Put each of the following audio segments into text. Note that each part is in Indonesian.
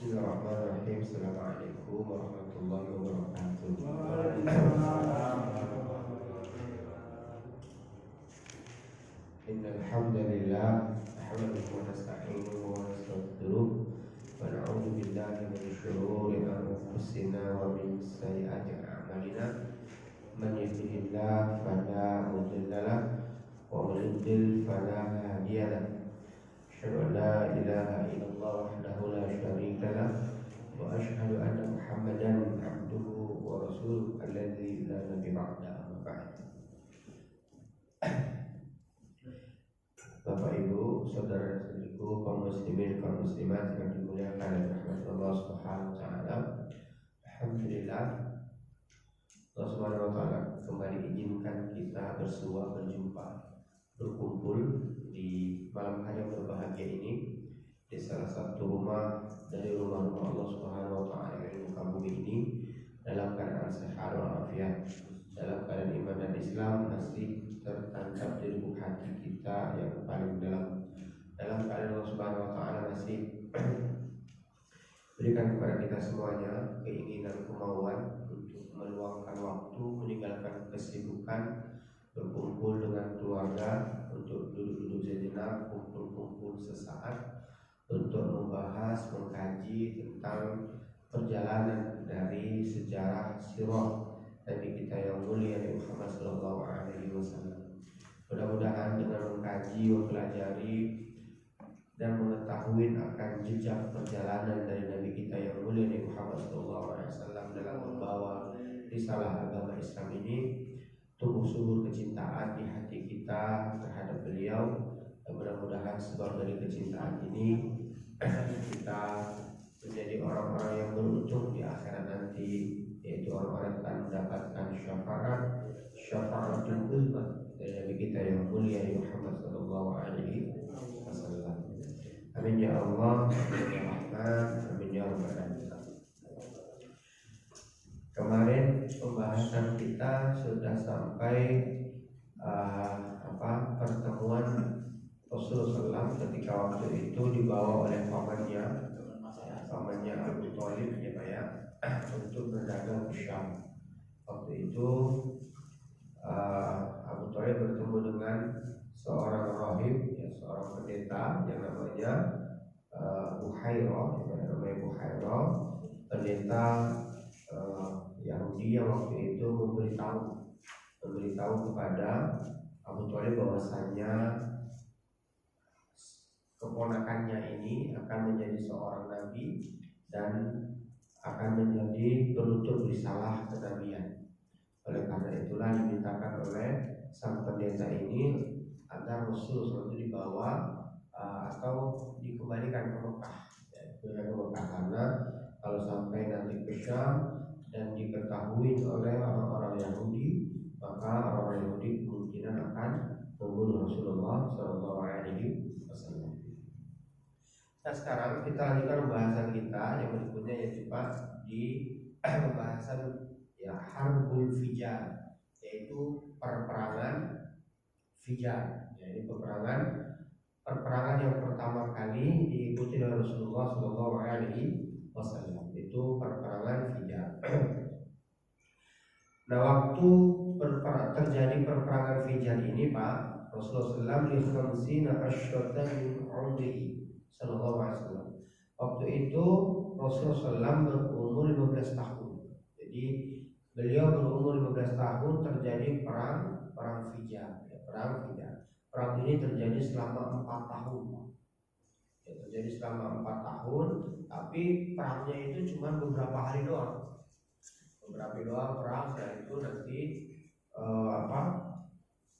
Bismillahirrahmanirrahim. Assalamualaikum warahmatullahi wabarakatuh. Innal hamdalillah nahmaduhu wa nasta'inuhu wa nastaghfiruh wa na'udzu billahi min shururi anfusina wa min sayyiati a'malina. Man yahdihillahu fala mudilla lahu wa man yudlil fala hadiya lahu. Asyhadu an la ilaha illallah wahdahu la syarika lahu wa asyhadu anna Muhammadan abduhu wa rasuluhu alladzi la nabiyya ba'dahu. Bapak Ibu, saudara-saudariku, kaum muslimin, kaum muslimat yang dimuliakan oleh rahmat Allah Subhanahu wa taala. Alhamdulillah, Allah Subhanahu wa taala kembali izinkan kita bersua, berjumpa, berkumpul di malam hari yang berbahagia ini di salah satu rumah dari rumah-rumah Allah Subhanahu wa taala yang muka bumi ini, dalam keadaan sehat walafiat, dalam keadaan iman dan Islam masih tertancap di lubuk hati kita yang paling dalam keadaan Allah Subhanahu wa taala masih berikan kepada kita semuanya keinginan, kemauan untuk meluangkan waktu, meninggalkan kesibukan, berkumpul dengan keluarga untuk duduk-duduk sejenak, kumpul-kumpul sesaat untuk membahas, mengkaji tentang perjalanan dari sejarah sirah Nabi kita yang mulia Muhammad sallallahu alaihi wasallam. Mudah-mudahan dengan mengkaji, mempelajari dan mengetahui akan jejak perjalanan dari Nabi kita yang mulia Muhammad sallallahu alaihi wasallam dalam membawa risalah agama Islam ini, tumbuh subur kecintaan di hati kita terhadap beliau. Dan mudah-mudahan sebab dari kecintaan ini kita menjadi orang-orang yang beruntung di akhirat nanti, yaitu orang-orang yang akan mendapatkan syafaatul uzma dari Nabi kita yang mulia Muhammad sallallahu alaihi wasallam. Amin ya Allah, amin ya Rahman, amin ya Rabbal alamin. Kemarin pembahasan kita sudah sampai pertemuan Rasulullah SAW ketika waktu itu dibawa oleh pamannya Abu Thalib ya Pak ya, untuk berdagang ke Syam. Waktu itu Abu Thalib bertemu dengan seorang rahib, ya, seorang pendeta yang namanya Buhairah, pendeta Yahudi yang waktu itu memberitahu kepada Abu Thalib bahwasanya keponakannya ini akan menjadi seorang nabi dan akan menjadi penutur risalah kenabian. Oleh karena itulah dimintakan oleh sang pendeta ini agar Rasul itu dibawa atau dikembalikan ke Mekah, karena kalau sampai nanti ke Syam dan diketahui oleh orang-orang Yahudi, maka orang-orang Yahudi kemungkinan akan membunuh Rasulullah SAW. Nah, sekarang kita lanjutkan pembahasan kita yang berikutnya, yaitu di pembahasan Harbul Fijar, yaitu perperangan Fijar. Jadi perperangan yang pertama kali diikuti oleh Rasulullah SAW, itu perperangan Fijar. Nah, waktu terjadi perperangan Fijar ini Pak, Rasulullah SAW waktu itu Rasulullah berumur 15 tahun. Jadi beliau berumur 15 tahun terjadi perang Fijar, perang Fijar. Perang ini terjadi selama 4 tahun. Terjadi selama 4 tahun, tapi perangnya itu cuma beberapa hari doang. Perang, setelah itu nanti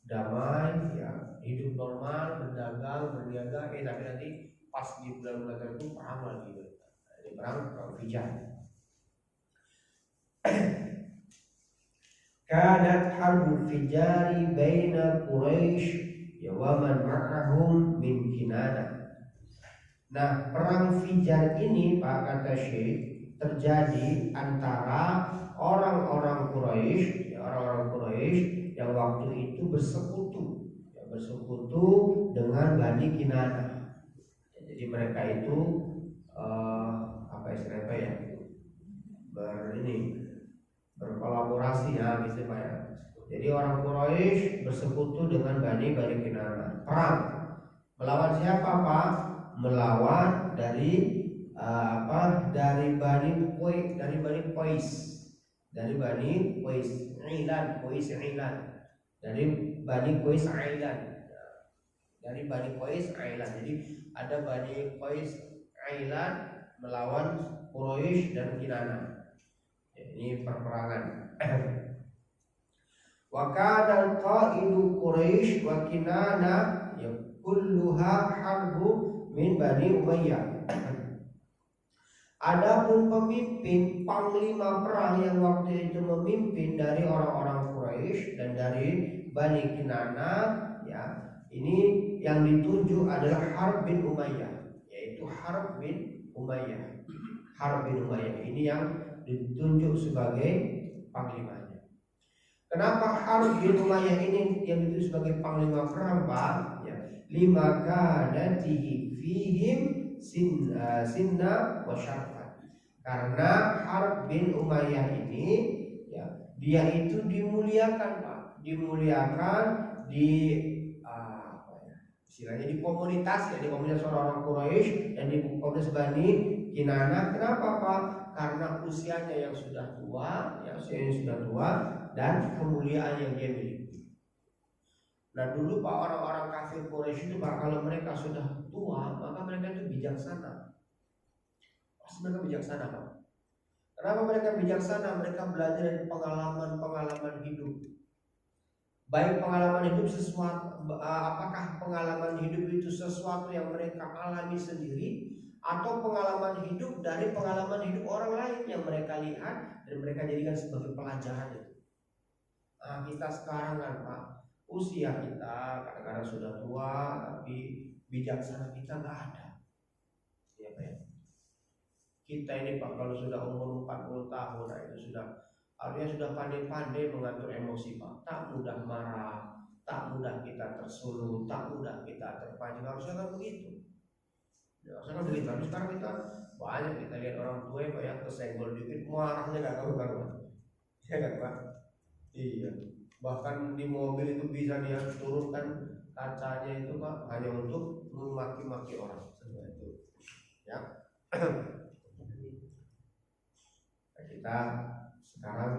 damai, ya, hidup normal, berdagang, berniaga, tapi nanti pas di bulan-bulan itu perang lagi, ini perang Fijar. Kanat harbul fijari baina Quraisy wa man ma'ahum min Kinanah. Nah, perang Fijar ini Pak, kata Syekh, terjadi antara orang-orang Quraisy yang waktu itu bersekutu dengan Bani Kinanah. Jadi mereka itu istilahnya ya, berkolaborasi ya gitu Pak ya. Jadi orang Quraisy bersekutu dengan Bani Kinanah, perang melawan siapa Pak? Melawan dari dari Bani Qais, dari Bani Qais Ilan, dari Bani Qais Ilan, dari Bani Qais Ilan. Jadi ada Bani Qais Ilan melawan Quraisy dan Kinanah. Ini perperangan. Wa kana al-qaidu Quraisy wa Kinanah ya kulluha harbu min Bani Umayyah. Adapun pemimpin panglima perang yang waktu itu memimpin dari orang-orang Quraisy dan dari Bani Kinanah ya, ini yang ditunjuk adalah Harb bin Umayyah, yaitu Harb bin Umayyah. Harb bin Umayyah ini yang ditunjuk sebagai panglimanya. Kenapa Harb bin Umayyah ini yang ditunjuk sebagai panglima perang Pak? Ya, lima kanatihi fihim sinna wa syarfan. Karena Harb bin Umayyah ini ya, dia itu dimuliakan Pak, dimuliakan di istilahnya di komunitas ya, di komunitas orang-orang Quraisy dan di komunitas Bani Kinanah. Kenapa Pak? Karena usianya yang sudah tua, dan kemuliaan yang dia miliki. Nah dulu Pak, orang-orang kafir Quraisy itu Pak, kalau mereka sudah tua maka mereka itu bijaksana. Pasti mereka bijaksana Pak. Kenapa mereka bijaksana? Mereka belajar dari pengalaman hidup. Baik pengalaman hidup apakah pengalaman hidup itu sesuatu yang mereka alami sendiri, atau pengalaman hidup dari pengalaman hidup orang lain yang mereka lihat dan mereka jadikan sebagai pelajaran itu. Nah, kita sekarang kan Pak, usia kita kadang-kadang sudah tua tapi bijaksana kita nggak ada. Ya Pak ya. Kita ini Pak kalau sudah umur 40 tahun, nah itu artinya sudah pandai-pandai mengatur emosi Pak. Tak mudah marah, tak mudah kita tersulut, tak mudah kita terpancing. Harusnya kan begitu. Ya, harusnya kan begitu. Tapi sekarang kita banyak kita lihat orang tua Pak yang kesenggol dikit marahnya nggak karu-karuan. Ya kan Pak? Iya. Bahkan di mobil itu bisa dia turunkan kacanya itu Pak hanya untuk memaki-maki orang. Itu. Ya. Nah, kita sekarang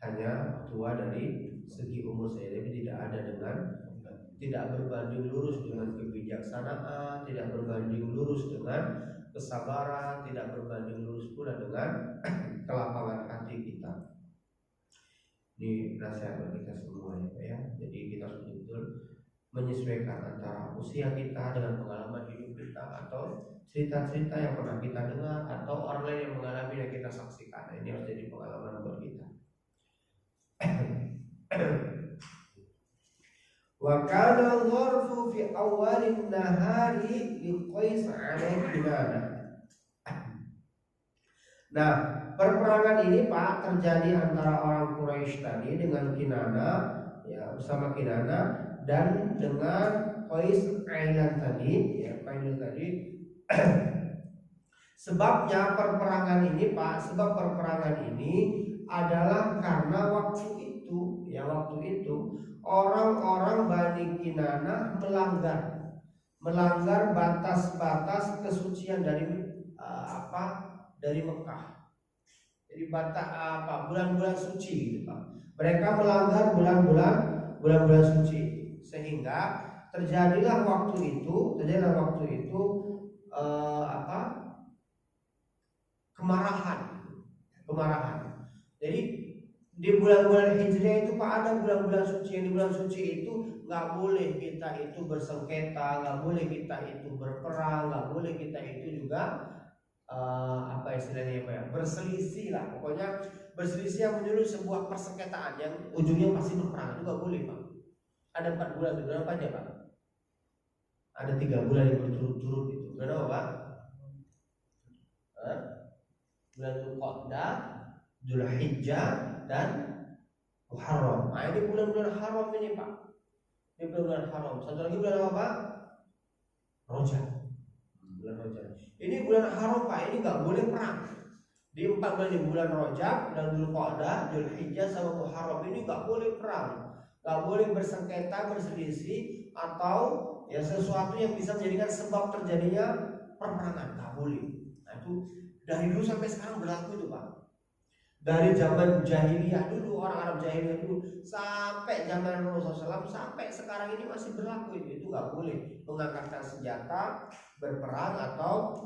hanya tua dari segi umur saya, tapi tidak berbanding lurus dengan kebijaksanaan, tidak berbanding lurus dengan kesabaran, tidak berbanding lurus pula dengan kelapangan hati kita. Ini nasihat bagi kita semua ya Pak ya. Jadi kita betul-betul menyesuaikan antara usia kita dengan pengalaman hidup kita, atau cerita-cerita yang pernah kita dengar, atau orang lain yang mengalami yang kita saksikan. Nah, ini harus jadi pengalaman buat kita. Wa kana dharfu fi awalin nahari li Qais alaihi Kinanah. Nah, perperangan ini Pak terjadi antara orang Quraisy tadi dengan Kinanah ya, bersama Kinanah, dan dengan Qais Ailan tadi ya, sebabnya perperangan ini Pak, sebab perperangan ini adalah karena waktu itu orang-orang Bani Kinanah melanggar batas-batas kesucian dari Mekah. Jadi bulan-bulan suci gitu Pak. Mereka melanggar bulan-bulan suci, sehingga terjadilah waktu itu kemarahan. Jadi di bulan-bulan Hijriah itu Pak ada bulan-bulan suci. Yang di bulan suci itu nggak boleh kita itu bersengketa, nggak boleh kita itu berperang, nggak boleh kita itu juga berselisih lah. Pokoknya berselisih yang menyulut sebuah persengketaan yang ujungnya pasti berperang itu nggak boleh Pak. Ada 4 bulan, bulan apa aja Pak? Ada 3 bulan yang berturut-turut itu. Bulan apa Pak? Bulan Dzulqa'dah, Dzulhijjah, dan Muharram. Nah ini bulan-bulan haram ini Pak. Ini bulan-bulan haram. Satu lagi bulan apa Pak? Rajab. bulan Rajab. Ini bulan haram Pak, ini nggak boleh perang. Di 4 bulan, di bulan Rajab, bulan Dzulqa'dah, Dzulhijjah sama Muharram ini nggak boleh perang, nggak boleh bersengketa, berselisih atau ya sesuatu yang bisa menjadikan sebab terjadinya perperangan, nggak boleh. Nah itu dari dulu sampai sekarang berlaku itu Pak. Dari zaman jahiliyah dulu, orang Arab jahiliyah dulu sampai zaman Rasulullah SAW, sampai sekarang ini masih berlaku itu nggak boleh mengangkatkan senjata, berperang atau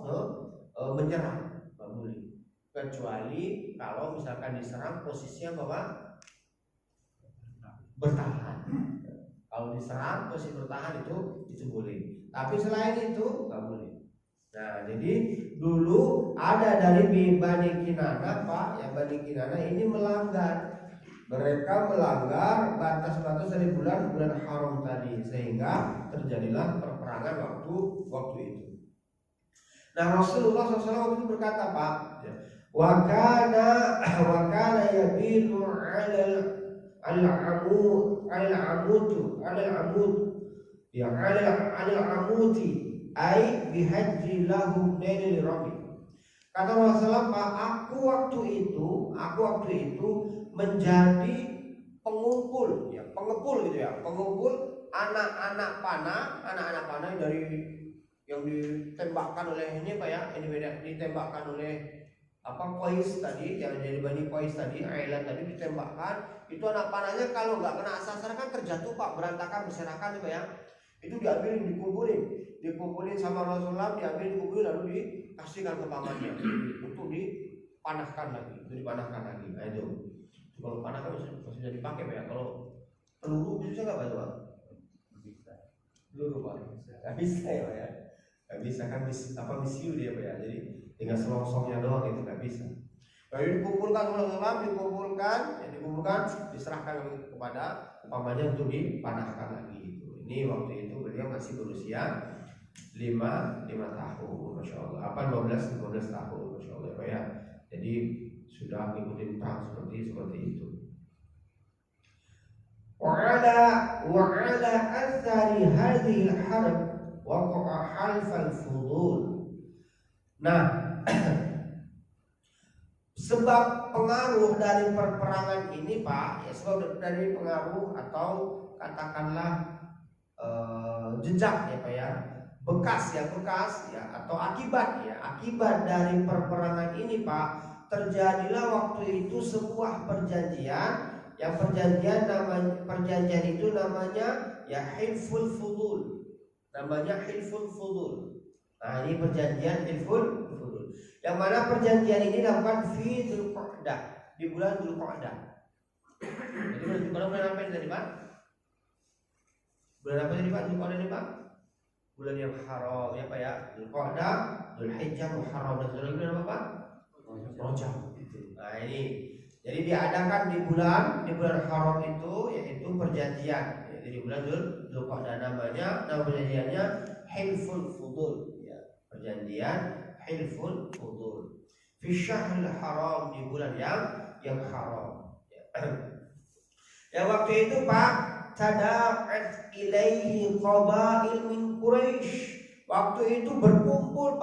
menyerang, nggak boleh. Kecuali kalau misalkan diserang posisinya bahwa bertahan. Kalau diserang posisi bertahan itu boleh. Tapi selain itu nggak boleh. Nah, jadi dulu ada dari Bani Kinanah Pak, yang Bani Kinanah ini melanggar. Mereka melanggar batas-batas dari bulan haram tadi, sehingga terjadilah perperangan waktu itu. Nah, Rasulullah SAW itu berkata Pak, wa kana yabilu al-amuti ai bihajri lahu nailil rabbi. Kata Rasulullah Pak, aku waktu itu menjadi pengumpul gitu ya, pengumpul anak-anak panah yang ditembakkan oleh ini Pak ya, ini beda, ditembakkan oleh Qais tadi, yang dari Bani Qais tadi, Ailan tadi ditembakkan. Itu anak panahnya kalau nggak kena sasaran kan terjatuh Pak, berantakan, berserakan Pak ya. Itu diambil, dikumpulin sama Rasulullah, dikumpulin lalu dikasihkan ke pamannya untuk dipanahkan lagi, Nah itu kalau panah kan masih bisa dipakai Pak ya. Kalau peluru bisa nggak Pak? Peluru Pak nggak bisa ya Pak ya, nggak bisa kan misiu dia Pak ya. Jadi tinggal selongsongnya doang, itu nggak bisa. Kalau dikumpulkan Rasulullah, dikumpulkan, diserahkan kepada pamannya untuk dipanahkan lagi. Ini waktu itu beliau masih berusia 5 tahun, Masya Allah. 15 tahun, Masya Allah Pak ya. Jadi sudah ngikutin perang seperti itu. Wa'ala athari hadhil harb waqa'a halfal fudul. Nah, sebab pengaruh dari perperangan ini Pak, ya sebab dari pengaruh atau katakanlah jejak ya Pak ya, bekas ya atau akibat dari perperangan ini Pak, terjadilah waktu itu sebuah perjanjian. Yang perjanjian itu namanya ya hilful fudul. Nah, ini perjanjian hilful fudul. Yang mana perjanjian ini dilakukan di Dzulqa'dah, di bulan Dzulqa'dah. Jadi bulan apa ini tadi Pak? Bulan apa ini Pak? Dzulqa'dah ini Pak? Bulan yang haram ya Pak ya. Dzulqa'dah, Dzulhijjah, Muharram, dan bulan apa Pak? Rajab. Nah ini, jadi diadakan di bulan haram itu, yaitu perjanjian. Jadi di bulan Dzulqa'dah nama perjanjiannya Hilful Fudul ya. Perjanjian Hilful Fudul fi syahril haram, di bulan yang haram ya. Ya waktu itu Pak, tada'at ilaihi qabail min Quraisy. Waktu itu berkumpul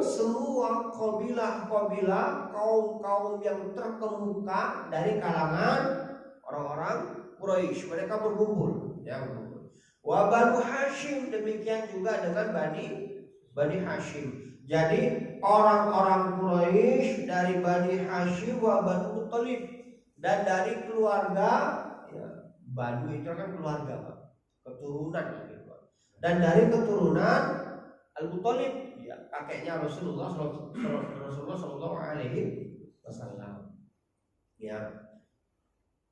semua kabilah-kabilah, kaum-kaum yang terkemuka dari kalangan orang-orang Quraisy. Mereka berkumpul. Wa Banu Hashim, demikian juga dengan Bani Hashim. Jadi orang-orang Quraisy dari Bani Hashim wa Banu Muttalib, dan dari keluarga ya, Banu itu kan keluarga Pak, keturunan gitu. Dan dari keturunan Al-Muttalib ya, kakeknya Rasulullah Sallallahu Alaihi Wasallam ya.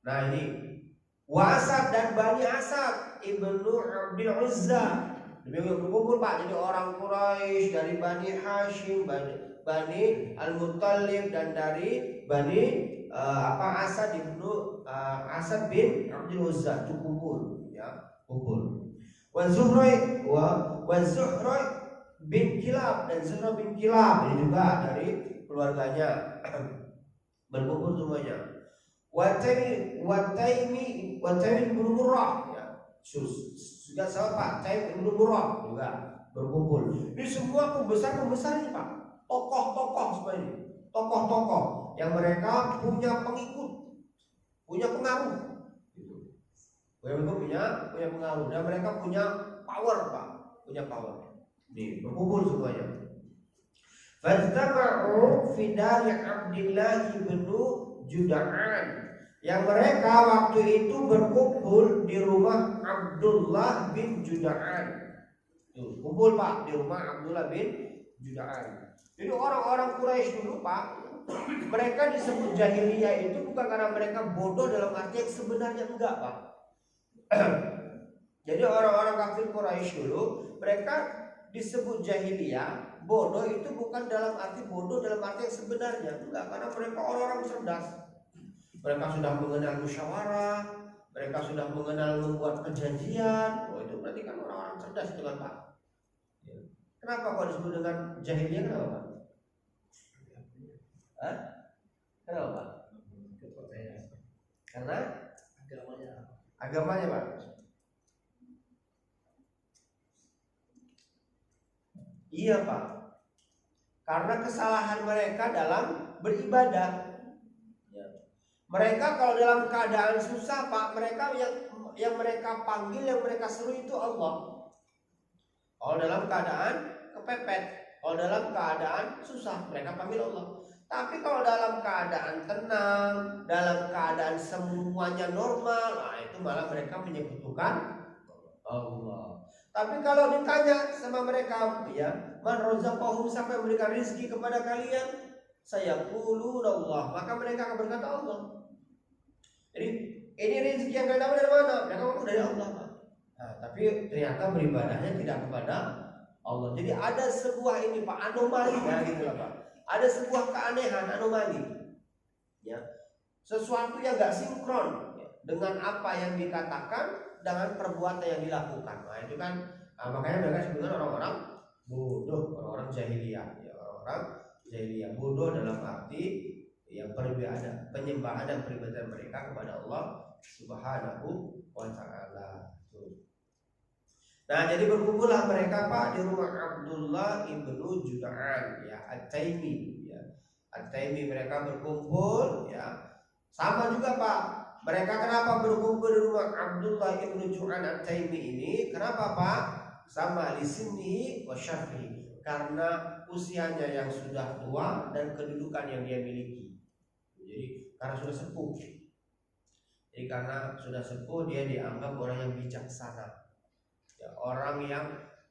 Nah ini Wasad dan Bani Asad ibnu Abdul Uzza, demikian berkumpul Pak. Jadi orang Quraisy dari Bani Hashim, Bani Al-Muttalib, dan dari Bani Asad bin Abdul Uzza itu kumpul ya, kumpul. Wa Zuhra bin Kilab, dan Zuhra bin Kilab ini juga dari keluarganya berkumpul semuanya. Wa Taim bin Murrah ya, juga sama Pak, Taim bin Murrah juga berkumpul. Di semua pembesar-pembesar ini Pak, tokoh-tokoh semua ini, tokoh-tokoh yang mereka punya pengikut, punya pengaruh, gitu. punya pengaruh, dan mereka punya power Pak, punya power. Nih berkumpul semuanya. Fajtama'u fi dari Abdillah bin Juda'an, yang mereka waktu itu berkumpul di rumah Abdullah bin Juda'an. Tuh, kumpul Pak di rumah Abdullah bin Juda'an. Jadi orang-orang Quraisy dulu Pak, mereka disebut jahiliyah itu bukan karena mereka bodoh dalam arti yang sebenarnya, enggak Pak. Jadi orang-orang kafir Quraisy dulu mereka disebut jahiliyah, bodoh itu bukan dalam arti bodoh dalam arti yang sebenarnya, enggak, karena mereka orang-orang cerdas. Mereka sudah mengenal musyawarah, mereka sudah mengenal membuat perjanjian. Oh, itu berarti kan orang-orang cerdas itu kan Pak. Kenapa kok disebut dengan jahiliyah? Kenapa Pak? Hah? Kenapa Pak? Karena agamanya Pak. Iya Pak. Karena kesalahan mereka dalam beribadah. Mereka kalau dalam keadaan susah Pak, mereka yang mereka panggil, yang mereka seru itu Allah. Kalau dalam keadaan kepepet, kalau dalam keadaan susah, mereka panggil Allah. Tapi kalau dalam keadaan tenang, dalam keadaan semuanya normal, nah itu malah mereka menyebutkan Allah. Tapi kalau ditanya sama mereka, ya, man razaqahum, siapa yang memberikan rezeki kepada kalian? Sayaquluna Allah, maka mereka akan berkata Allah. Jadi ini rezeki yang kalian dapat dari mana? Mereka mengaku dari Allah Pak. Nah, tapi ternyata beribadahnya tidak kepada Allah. Jadi ada sebuah ini Pak, anomali ya gitu lah Pak. Ada sebuah keanehan, anomali. Ya. Sesuatu yang enggak sinkron ya, dengan apa yang dikatakan dengan perbuatan yang dilakukan. Nah, itu kan makanya mereka sebutkan orang-orang bodoh, orang-orang jahiliyah, ya, orang-orang jahiliyah bodoh dalam arti yang penyembahan dan peribadatan mereka kepada Allah Subhanahu wa taala. Nah, jadi berkumpullah mereka Pak di rumah Abdullah ibnu Juda'an, ya, At-Taimi, ya. At-Taimi mereka berkumpul, ya. Sama juga Pak. Mereka kenapa berkumpul di rumah Abdullah ibnu Juda'an At-Taimi ini? Kenapa Pak? Sama lisinnihi wa syarfihi. Karena usianya yang sudah tua dan kedudukan yang dia miliki. Jadi karena sudah sepuh. Jadi karena sudah sepuh dia dianggap orang yang bijaksana. Ya, orang yang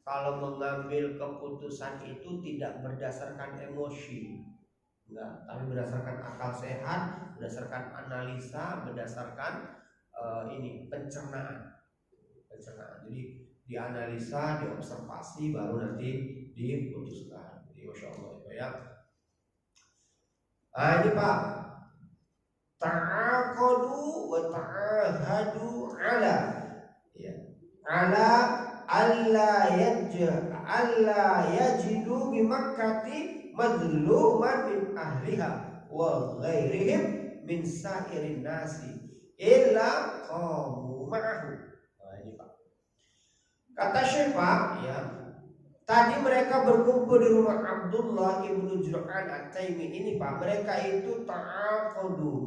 kalau mengambil keputusan itu tidak berdasarkan emosi, enggak, tapi berdasarkan akal sehat, berdasarkan analisa, berdasarkan pencernaan. Jadi dianalisa, diobservasi, baru nanti diputuskan. Jadi masya Allah ya. Nah ini Pak, ta'aqadu wa ta'ahadu ala, ya, ala alla yajidu bi Makkati madluman min ahliha wa ghairihim min sa'irin nasi illa qamu ma'ahu. Nah ini Pak, kata Syekh Pak, ya, tadi mereka berkumpul di rumah Abdullah ibnu Juda'an At-Taimi ini Pak. Mereka itu ta'ahadu,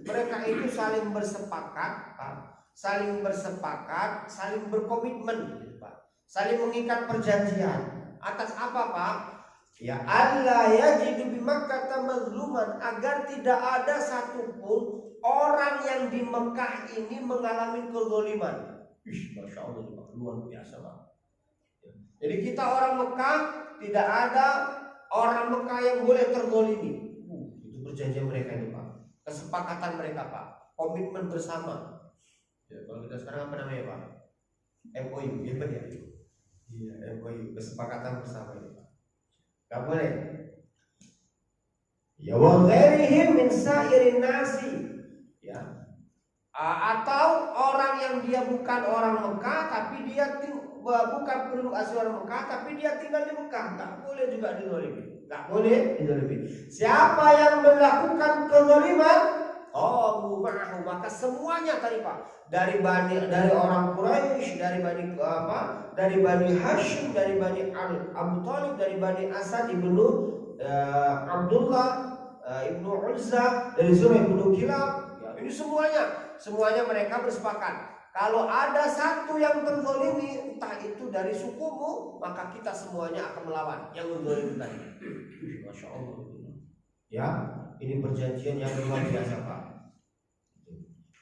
mereka itu saling bersepakat Pak, saling berkomitmen Pak, saling mengikat perjanjian. Atas apa Pak? Ya, Allah yajidu bi Makkah mazluman, agar tidak ada satupun orang yang di Mekah ini mengalami kezaliman. Masya Allah Pak, luar biasa Pak. Jadi kita orang Mekah, tidak ada orang Mekah yang boleh terzalimi. Itu perjanjian mereka ini Pak, kesepakatan mereka Pak, komitmen bersama. Ya, kalau kita sekarang apa namanya Pak? MOU, ya Pak ya? Iya, MOU, kesepakatan bersama ini Pak. Gak boleh. Ya wa ghairihim min sa'irin nasi, ya. Atau orang yang dia bukan orang Mekah tapi dia bukan penduduk asli orang Mekah tapi dia tinggal di Mekah, nggak boleh juga dizalimi, nggak boleh dizalimi. Siapa yang melakukan kezaliman qamu ma'ahu, maka semuanya tadi Pak, dari orang Quraisy, dari Bani Hashim, dari Bani Abu Thalib, dari Bani Asad ibnu Abdullah ibnu Uzza, dari Zubair ibnu Kilab, ya, ini semuanya mereka bersepakat. Kalau ada satu yang terzolimi, entah itu dari sukumu, maka kita semuanya akan melawan yang menzolimi tadi. Masya Allah. Ya, ini perjanjian yang luar biasa Pak.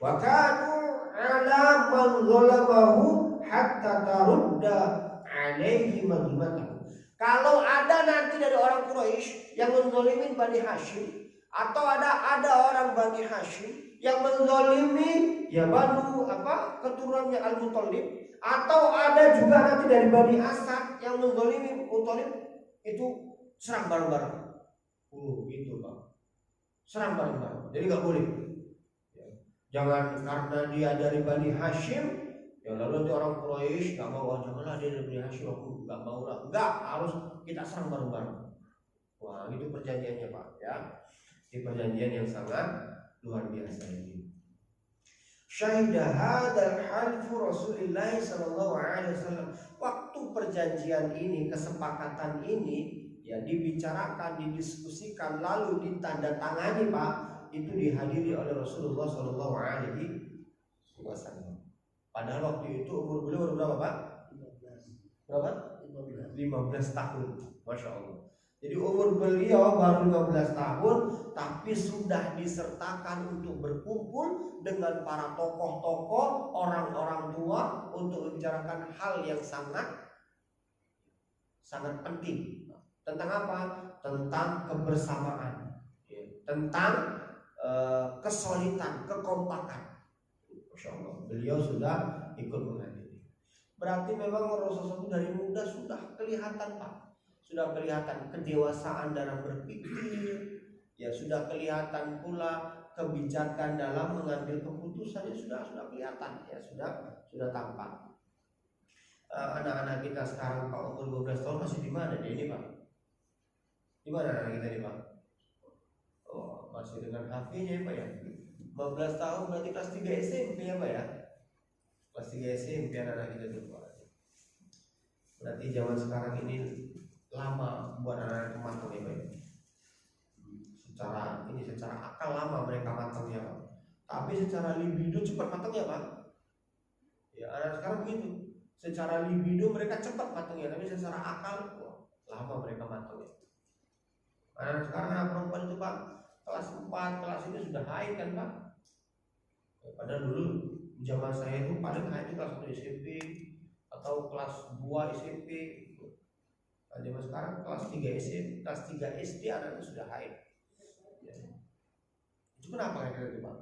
Wa kanu ala man zalamahu hatta tarudda alaihi madhmatahu. Kalau ada nanti dari orang Quraisy yang menzolimi Bani Hashim, atau ada orang Bani Hashim yang menzolimi ya keturunannya Al-Muttalib, atau ada juga nanti dari Bani Asad yang menzolimi Muttalib, itu serang bareng-bareng. Gitu Pak. Serang bareng-bareng. Jadi nggak boleh. Ya. Jangan karena dia dari Bani Hashim, ya lalu nanti orang Quraisy nggak mau, janganlah dia dari Bani Hashim, aku nggak mau lah. Nggak, harus kita serang bareng-bareng. Wah, itu perjanjiannya Pak. Ya, ini perjanjian yang sangat luar biasa ini. Syahidah hadzal halfu Rasulullah sallallahu alaihi wasallam. Waktu perjanjian ini, kesepakatan ini ya dibicarakan, didiskusikan, lalu ditandatangani Pak, itu dihadiri oleh Rasulullah sallallahu alaihi wasallam. Padahal waktu itu umur beliau berapa Pak? 15. Berapa? 15 tahun. Masya Allah. Jadi umur beliau baru 15 tahun, tapi sudah disertakan untuk berkumpul dengan para tokoh-tokoh, orang-orang tua untuk membicarakan hal yang sangat penting. Tentang apa? Tentang kebersamaan, tentang kesolidan, kekompakan. Masya Allah, beliau sudah ikut menghadiri. Berarti memang Rasulullah dari muda sudah kelihatan Pak. Sudah kelihatan kedewasaan dalam berpikir, ya sudah kelihatan pula kebijakan dalam mengambil keputusan, sudah kelihatan, ya sudah tampak. Anak-anak kita sekarang Pak umur 12 tahun masih di mana dia ini Pak? Di mana anak kita ini Pak? Oh, masih dengan HP-nya Pak ya. 15 tahun berarti kelas 3 SMP ya Pak ya. Kelas 3 SMP anak-anak kita itu Pak. Berarti zaman sekarang ini lama buat anak-anak matang ya Pak. Secara akal lama mereka matangnya Pak. Tapi secara libido cepat matangnya Pak. Ya anak sekarang begitu. Secara libido mereka cepat matangnya, tapi secara akal lama mereka matangnya. Anak sekarang anak perempuan itu Pak, kelas 4, kelas ini sudah haid kan Pak. Ya, padahal dulu zaman saya itu paling haid itu kelas 1 SMP atau kelas 2 SMP. Nah, zaman sekarang kelas 3 SMP, kelas 3 SD anak itu sudah haid. Ya. Itu kenapa kayak gitu Pak?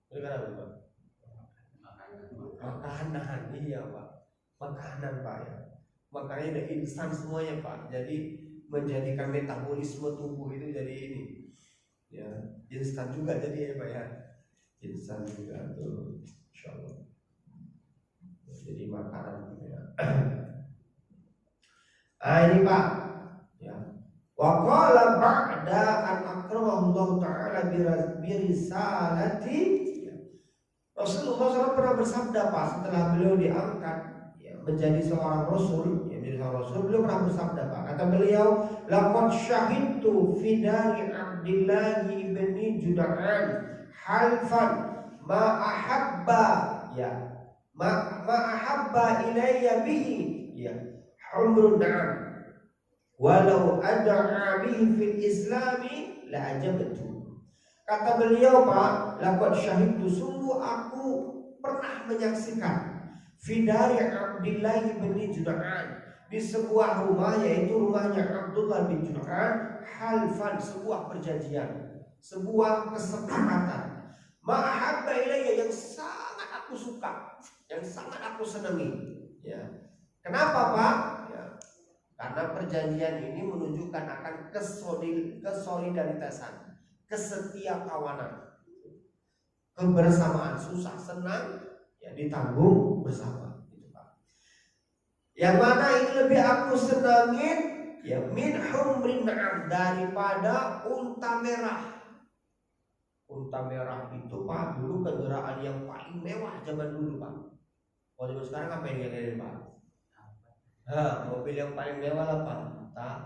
Kenapa Pak? Makanan, iya Pak. Makanan Pak ya. Makanya ada instan semuanya Pak. Jadi menjadikan metabolisme tubuh itu jadi ini. Ya, instan juga jadi ya Pak ya. Instan juga tuh, insyaallah. Jadi makanan gitu ya. Ini Pak. Ya. Wa qala ba'da an akramahu ta'ala bi risalati. Rasulullah SAW pernah bersabda Pak, setelah beliau diangkat ya, menjadi seorang Rasul, beliau pernah bersabda Pak, kata beliau, laqad syahidtu fi dari Abdillah ibni Juda'an halfan ma ahabba ilayya bihi ya humrun na'am walau ad'a bihi fil islami la ajabtu. Kata beliau Pak, laqad syahidtu, sungguh aku pernah menyaksikan fidari Abdillah bin Juda'an, di sebuah rumah, yaitu rumahnya Abdullah bin Juda'an, halfan, sebuah perjanjian, sebuah kesepakatan, ma'ahabba ilayya, yang sangat aku suka, yang sangat aku senangi ya. Kenapa Pak? Ya, karena perjanjian ini menunjukkan akan kesolidaritasan, kesetiakawanan, kebersamaan, susah senang ya ditanggung bersama gitu Pak. Yang mana ini lebih aku senangin ya min humrin na'am, daripada unta merah. Unta merah itu Pak dulu kendaraan yang paling mewah zaman dulu Pak. Kalau zaman sekarang apa yang ada Pak? Mobil yang paling mewah lah Pak. Entah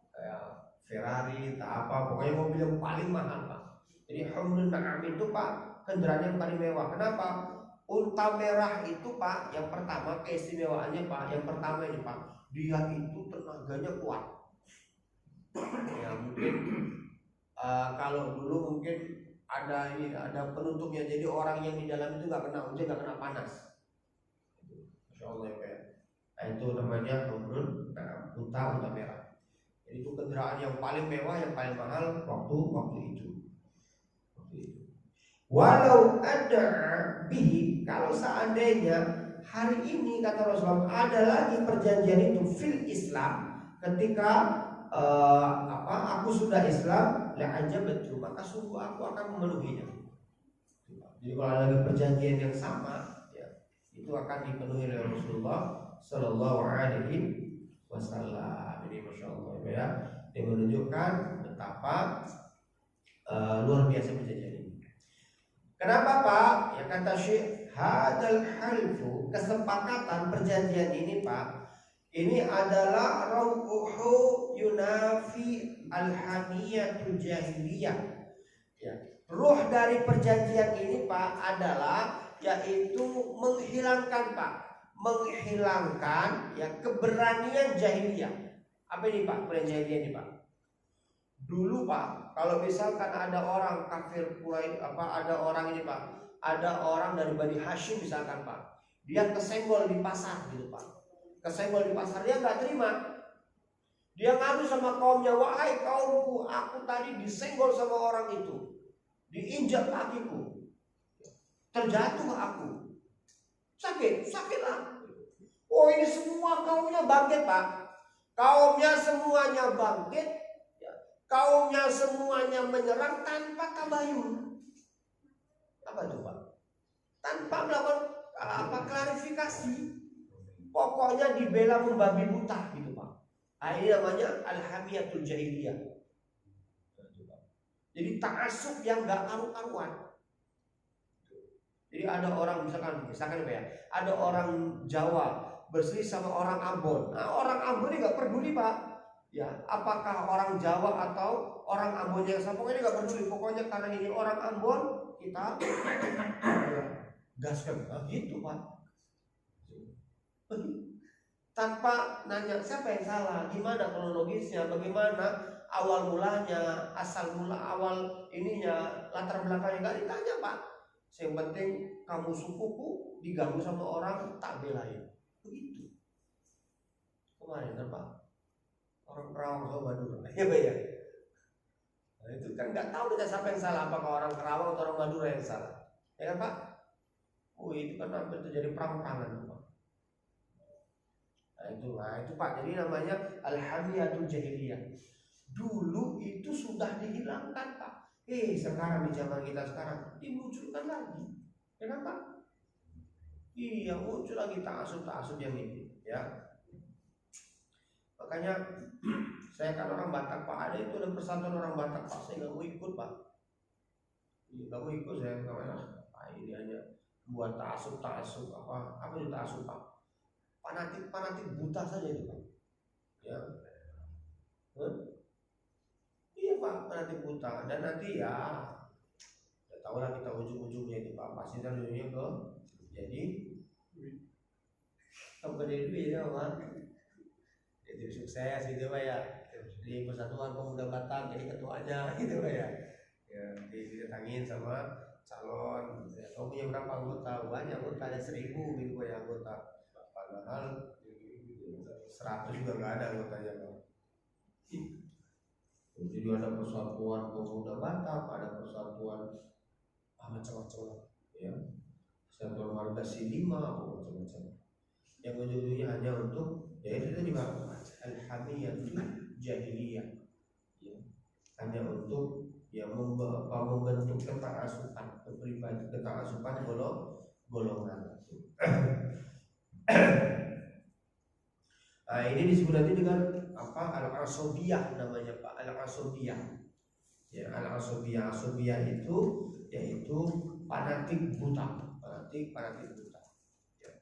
kayak Ferrari, entah apa, pokoknya mobil yang paling mahal Pak. Jadi Humrun Na'am itu Pak kendaraan yang paling mewah. Kenapa? Unta merah itu Pak, yang pertama keistimewaannya Pak, yang pertama ini Pak, dia itu tenaganya kuat. Ya mungkin kalau dulu mungkin ada penutupnya, jadi orang yang di dalam itu nggak kena hujan, nggak kena panas. Masya Allah ya. Nah, itu namanya Humrun Na'am, unta merah. Jadi itu kendaraan yang paling mewah, yang paling mahal waktu itu. Walau ada bihi, kalau seandainya hari ini kata Rasulullah ada lagi perjanjian itu fil Islam, ketika aku sudah Islam, la ajabtu, maka sungguh aku akan memenuhinya. Jadi kalau ada lagi perjanjian yang sama, ya, itu akan dipenuhi oleh Rasulullah Sallallahu Alaihi Wasallam. Ini masya Allah ya, ini menunjukkan betapa luar biasa perjanjian ini. Kenapa Pak? Ya kata Syekh, hadal halfu, kesepakatan perjanjian ini Pak, ini adalah rauhu yunafi alhamiyatul jahiliyah. Ya. Ruh dari perjanjian ini Pak adalah yaitu menghilangkan Pak, menghilangkan ya keberanian jahiliyah. Apa ini Pak perjanjian ini Pak? Dulu Pak, kalau misalkan ada orang kafir Quraisy, ada orang ini Pak, ada orang dari Bani Hashim misalkan Pak, dia kesenggol di pasar gitu Pak, kesenggol di pasar, dia nggak terima, dia ngadu sama kaumnya, wahai kaumku, aku tadi disenggol sama orang itu, diinjak kakiku, terjatuh aku, sakitlah. Oh ini semua kaumnya bangkit Pak, kaumnya semuanya bangkit. Kaumnya semuanya menyerang tanpa tabayun. Apa itu Pak? Tanpa melakukan klarifikasi. Pokoknya dibela membabi buta gitu Pak. Ini namanya alhamiyatul jahiliyah. Jadi ta'assub yang gak karu-karuan. Jadi ada orang misalkan Pak ya, ada orang Jawa berselisih sama orang Ambon. Nah, orang Ambon ini gak peduli Pak. Ya, apakah orang Jawa atau orang Ambon yang sama, pokoknya nggak peduli. Pokoknya karena ini orang Ambon, kita gaskan. Nah, gitu Pak. Tanpa nanya siapa yang salah, gimana kronologisnya, bagaimana awal mulanya, asal mula awal ininya, latar belakangnya nggak ditanya Pak. Yang penting kamu sukuku diganggu sama orang tak belain. Begitu. Kemarin kan Pak. Orang Kerawang sama Madura, ya Pak ya. Nah, itu kan nggak tahu kita siapa yang salah, apakah orang Kerawang atau orang Madura yang salah, ya kan Pak? Oh itu kan hampir terjadi perang-perangan Pak. Nah itu Pak, jadi namanya alhamiyatul jahiliyah. Dulu itu sudah dihilangkan Pak. Sekarang di zaman kita sekarang dimunculkan lagi, ya kan Pak? Iya muncul lagi ta'assub yang ini, ya. Makanya saya kan orang Batak Pak, ada itu ada persatuan orang Batak Pak, saya nggak mau ikut Pak. Nggak mau ikut saya, ini hanya buat ta'assub apa itu ta'assub Pak? Fanatik buta saja itu Pak. Ya, iya Pak, fanatik buta, dan nanti ya tahu lah kita ujung-ujungnya itu Pak, pasti kan ujungnya ke jadi duit ya Pak. Jadi sukses gitu Pak ya, di Persatuan Pemuda Batak jadi ketuanya gitu Pak ya. Ya didatangin sama calon. Ya, kamu punya berapa anggota? Banyak anggota, ada 1000 gitu Pak ya anggota. Padahal 100 juga nggak ada anggotanya Pak. Jadi ada Persatuan Pemuda Batak, ada Persatuan macam-macam ya. Persatuan Warga Silima macam-macam. Yang ujung-ujungnya hanya untuk ya itu tadi Pak, alhamiyatul jahiliyah, ya, hanya untuk ya membentuk keta'asupan kepribadian, keta'asupan golongan. Nah ini disebut nanti dengan apa, al-asabiyah namanya Pak, al-asabiyah. Ya, al-asabiyah itu yaitu fanatik buta, fanatik buta. Ya.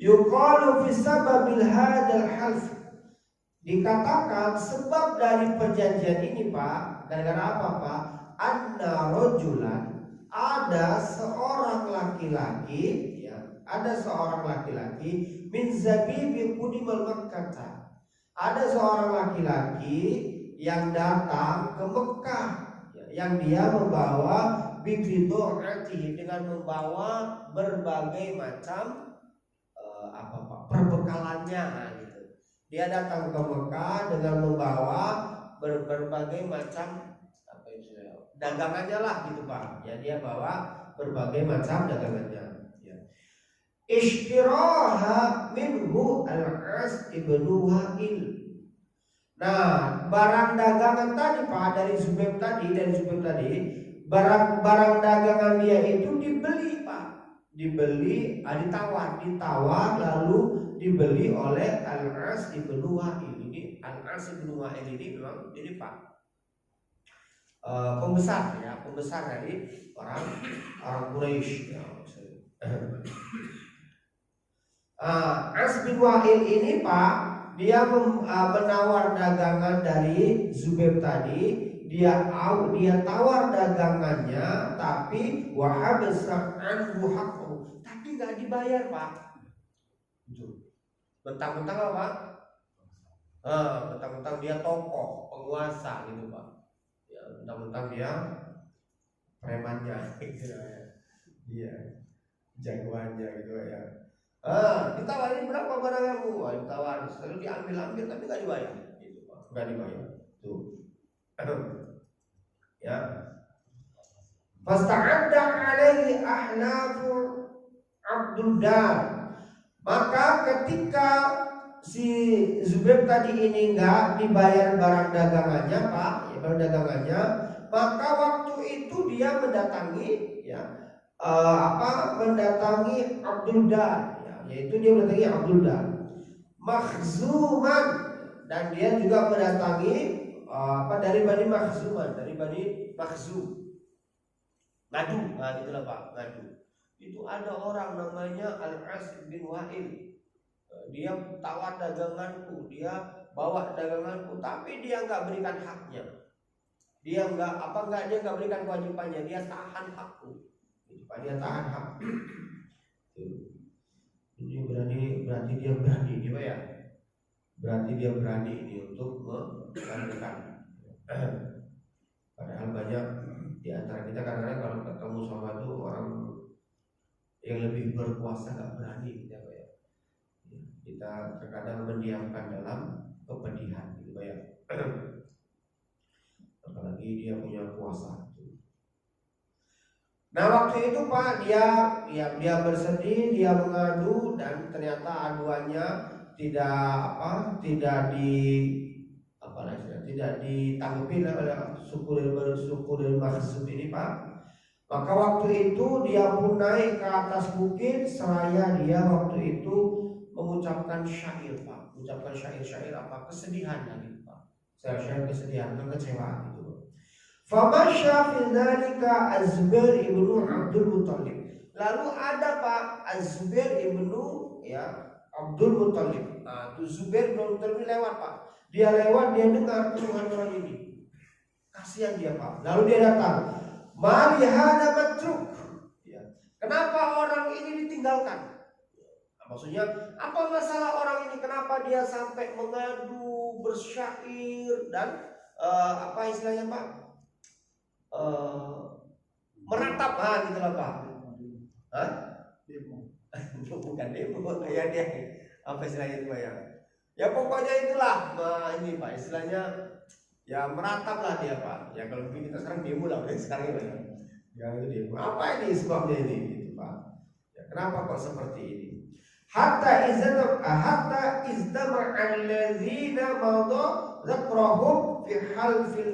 Yuqalu fi sababil hadzal half. Dikatakan sebab dari perjanjian ini Pak, gara-gara apa Pak? Anna rajulan, ada seorang laki-laki, ya, ada seorang laki-laki min zabibi qudimal Makkah. Ada seorang laki-laki yang datang ke Mekah, ya, yang dia membawa bibidu'atihi, dengan membawa berbagai macam apa Pak, perbekalannya gitu. Dia datang ke Mekah dengan membawa berbagai macam apa itu dagangannya lah gitu Pak. Ya, dia bawa berbagai macam dagangannya. Ya. Ishtiraha minhu al-As ibnu Wa'il. Nah, barang dagangan tadi Pak dari Zubair tadi, barang dagangan dia itu dibeli Pak, ditawar lalu dibeli oleh Al-As ibnu Wa'il. Ini Al-As ibnu Wa'il ini memang jadi Pak pembesar dari orang Quraisy. Ya, As bin Wa'il ini Pak, dia menawar dagangan dari Zubair tadi, dia tawar dagangannya, tapi wahabasa anhu haqqahu, tapi nggak dibayar Pak. Bentang-bentang apa? Bentang-bentang dia tokoh, penguasa gitu Pak. Ya, bentang-bentang dia premannya gitu ya. Iya, jagoannya gitu ya. Ditawarin berapa barang kamu? Ditawarin, lalu diambil tapi nggak dibayar, gitu Pak. Nggak dibayar. Tuh. Ya. Fasta'adda alaihi ahnafu Abdul Dar. Maka ketika si Zubair tadi ini nggak dibayar barang dagangannya Pak, ya, barang dagangannya, maka waktu itu dia mendatangi mendatangi Abdul Dar. Yaitu dia mendatangi Abdul Dar Makhzuman, dan dia juga mendatangi dari Bani Makhzuman, dari Bani Makhzum. Ngadu, gitulah Pak, ngadu. Itu ada orang namanya Al-As bin Wa'il. Dia tawar daganganku, dia bawa daganganku, tapi dia nggak berikan haknya. Dia nggak berikan kewajibannya, dia tahan hakku. Dia tahan hak. Ini berarti dia berani, gitu ya. Berarti dia berani ini untuk menggantikan. Padahal banyak di antara kita kadang-kadang kalau ketemu sama itu orang yang lebih berkuasa nggak berani, gitu ya. Kita terkadang mendiamkan dalam kepedihan, gitu ya. Apalagi dia punya kuasa. Nah, waktu itu Pak, dia bersedih, dia mengadu, dan ternyata aduannya tidak ditanggapi oleh suku dari Makhzum ini Pak. Maka waktu itu dia pun naik ke atas bukit, seraya dia waktu itu mengucapkan syair Pak, mengucapkan syair apa, kesedihan lagi Pak, syair kesedihan, kekecewaan gitu. Famasya fi dzalika Az-Zubair ibnu Abdul Muthalib. Lalu ada Pak Az-Zubair ibnu Abdul Muthalib. Nah, itu Zubair ibnu Muthalib lewat Pak. Dia lewat, dia dengar keluhan orang ini. Kasihan dia Pak. Lalu dia datang. Mali hada matruk. Ya. Kenapa orang ini ditinggalkan? Nah, maksudnya apa masalah orang ini? Kenapa dia sampai mengadu, bersyair, dan apa istilahnya Pak? Meratap gitu lah Pak. Demo. Bukan demo, kayak dia apa istilahnya itu ya? Ya pokoknya itulah ini Pak, istilahnya ya meratap lah dia Pak. Ya kalau kita sekarang demo lah, sekarang ya. Ya itu demo. Apa ini sebabnya ini gitu Pak? Ya, kenapa kok seperti ini? Hatta izdama alladzina madha zakrahum fi halfil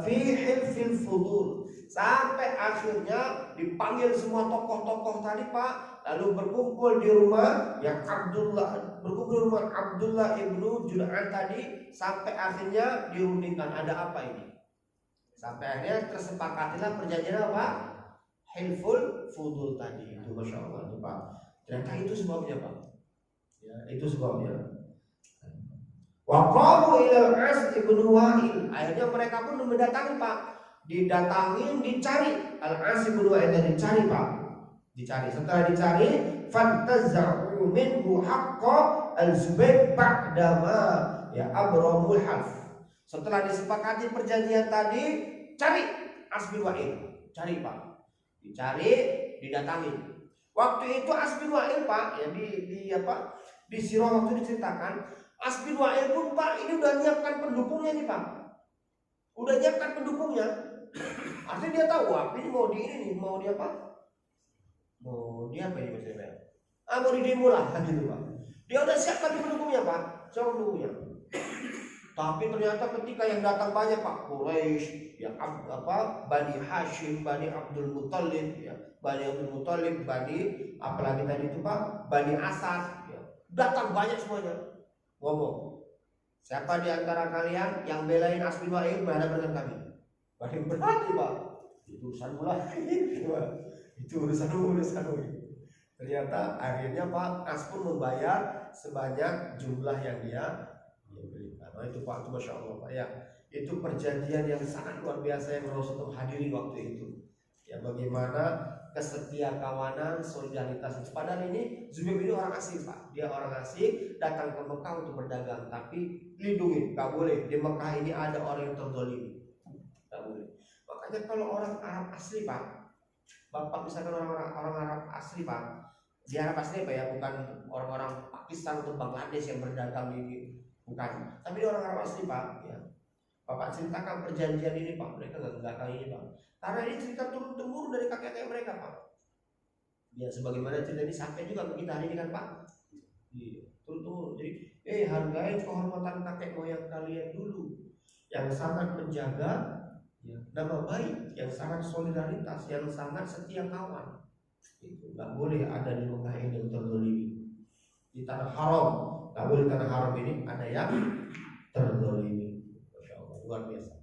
fi hilfil fudul, Sampai akhirnya dipanggil semua tokoh-tokoh tadi Pak, lalu berkumpul di rumah yang berkumpul di rumah Abdullah ibnu Jud'an tadi, sampai akhirnya dirundingkan ada apa ini. Sampai akhirnya tersepakatilah perjanjian apa? Hilful Fudul tadi. Itu Masya Allah itu Pak. Ternyata itu sebabnya Pak. Ya, itu sebabnya. Waqamu ilal As ibnu Wa'il. Akhirnya mereka pun mendatangi Pak. Didatangin, dicari Al-As ibnu Wa'il, dicari Pak. Dicari. Setelah dicari, fantaza'u minhu haqqa al-Zubair ba'dama ya abramul half. Setelah disepakati perjanjian tadi, cari As bin Wa'il. Cari Pak. Dicari, didatangin. Waktu itu As bin Wa'il Pak, ya di sirah waktu diceritakan, As bin Wa'il pun Pak ini udah nyiapkan pendukungnya nih Pak. Udah nyiapkan pendukungnya. Artinya dia tahu wah ini mau di ini nih, mau di apa? Mau di apa ini maksudnya? Mau di demo lah gitu Pak. Dia udah siapkan pendukungnya Pak. Siapa pendukungnya? Tapi ternyata ketika yang datang banyak Pak, Quraisy, ya Bani Hashim, Bani Abdul Muthalib, ya Bani Abdul Muthalib, Bani apalagi tadi itu Pak, Bani Asad, ya. Datang banyak semuanya. Ngomong, siapa di antara kalian yang belain As bin Wa'il berhadapan dengan kami? Paling berarti Pak, itu urusan lagi, itu urusan. Ternyata akhirnya Pak As pun membayar sebanyak jumlah yang dia berikan. Nah, itu Pak, itu Masya Allah Pak ya. Itu perjanjian yang sangat luar biasa yang Rasulullah hadiri waktu itu. Ya bagaimana kesetia kawanan, solidaritas. Padahal ini Zubair ini orang asing Pak. Dia orang asing datang ke Mekah untuk berdagang, tapi lindungi, gak boleh. Di Mekah ini ada orang yang terzalimi. Gak boleh. Makanya kalau orang Arab asli Pak, Bapak misalkan orang Arab asli Pak, di Arab asli Pak ya, bukan orang-orang Pakistan atau Bangladesh yang berdagang ini, bukan. Tapi di orang Arab asli Pak, ya. Bapak ceritakan perjanjian ini Pak, mereka nggak tahu ini Pak. Karena ini cerita turun temurun dari kakek-kakek mereka Pak. Ya sebagaimana cerita ini sampai juga ke kita hari ini kan Pak. Iya, turun temurun. Jadi, hargai kehormatan kakek moyang kalian dulu, yang sangat menjaga ya, nama baik, yang sangat solidaritas, yang sangat setia kawan. Itu nggak boleh ada di Mekah ini yang terzalimi. Di tanah haram, nggak boleh tanah haram ini ada yang terzalimi. Masya Allah, luar biasa.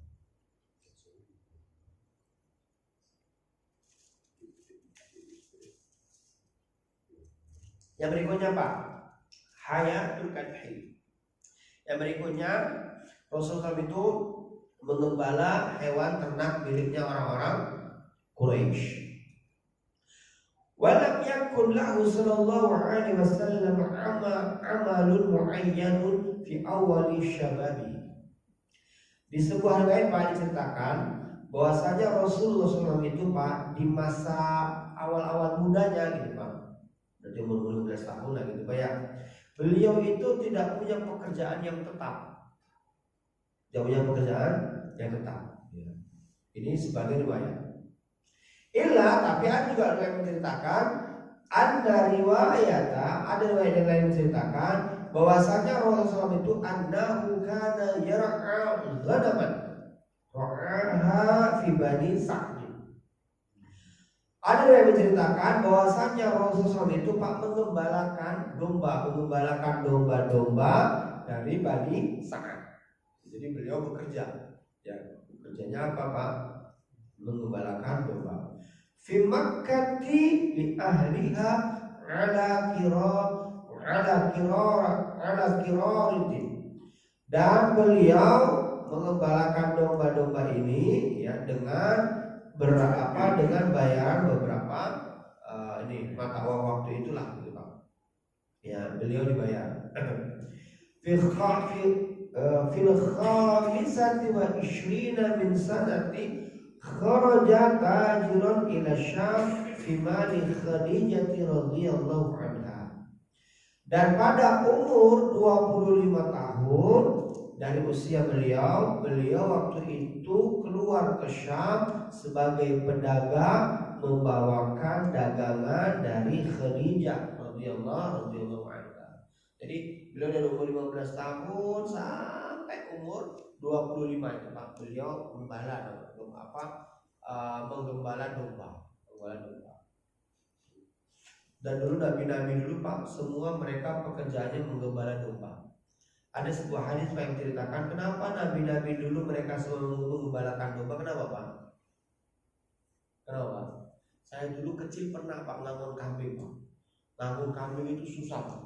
Yang berikutnya Pak, hayatul kadhi. Yang berikutnya Rasulullah itu mengembala hewan ternak miliknya orang-orang Quraisy. Walam yakun lahu sallallahu alaihi wasallam amalun muayyanun fi awali syababi. Di sebuah riwayat Pak diceritakan bahwasanya Rasulullah SAW itu Pak di masa awal-awal mudanya gitu Pak, berarti umur 15 tahun lah gitu Pak ya. Beliau itu tidak punya pekerjaan yang tetap. Tidak punya pekerjaan yang tetap. Ya. Ini sebagai riwayat. Tapi ada juga riwayat menceritakan, ada riwayat yang lain menceritakan bahwasanya Rasulullah itu annahu kana yar'a ghanaman ra'aha fi bani Sa'd. Ada yang menceritakan bahwasanya Rasulullah itu Pak mengembalakan domba-domba dari Bani Sa'ad. Jadi beliau bekerja. Ya, bekerjanya apa Pak? Mengembalakan domba. Fi Makkati li ahliha ala qirarin. Dan beliau mengembalakan domba-domba ini ya dengan bayaran beberapa mata uang waktu itulah gitu Pak. Ya, beliau dibayar. Fil khamisati wa ishrina min sanati kharaja tajiran ila Syam fi mali Khadijah radhiyallahu anha. Dan pada umur 25 tahun dari usia beliau waktu itu keluar ke Syam sebagai pedagang membawakan dagangan dari Khadijah radhiyallahu anha. Jadi beliau dari umur 15 tahun sampai umur 25 itu Pak, beliau menggembala domba. Dan dulu nabi-nabi dulu Pak, semua mereka pekerjaannya menggembala domba. Ada sebuah hadis Pak yang ceritakan kenapa nabi-nabi dulu mereka selalu menggembalakan domba. Kenapa Pak? Kenapa? Saya dulu kecil pernah Pak ngangon kambing Pak. Ngangon kambing itu susah Pak.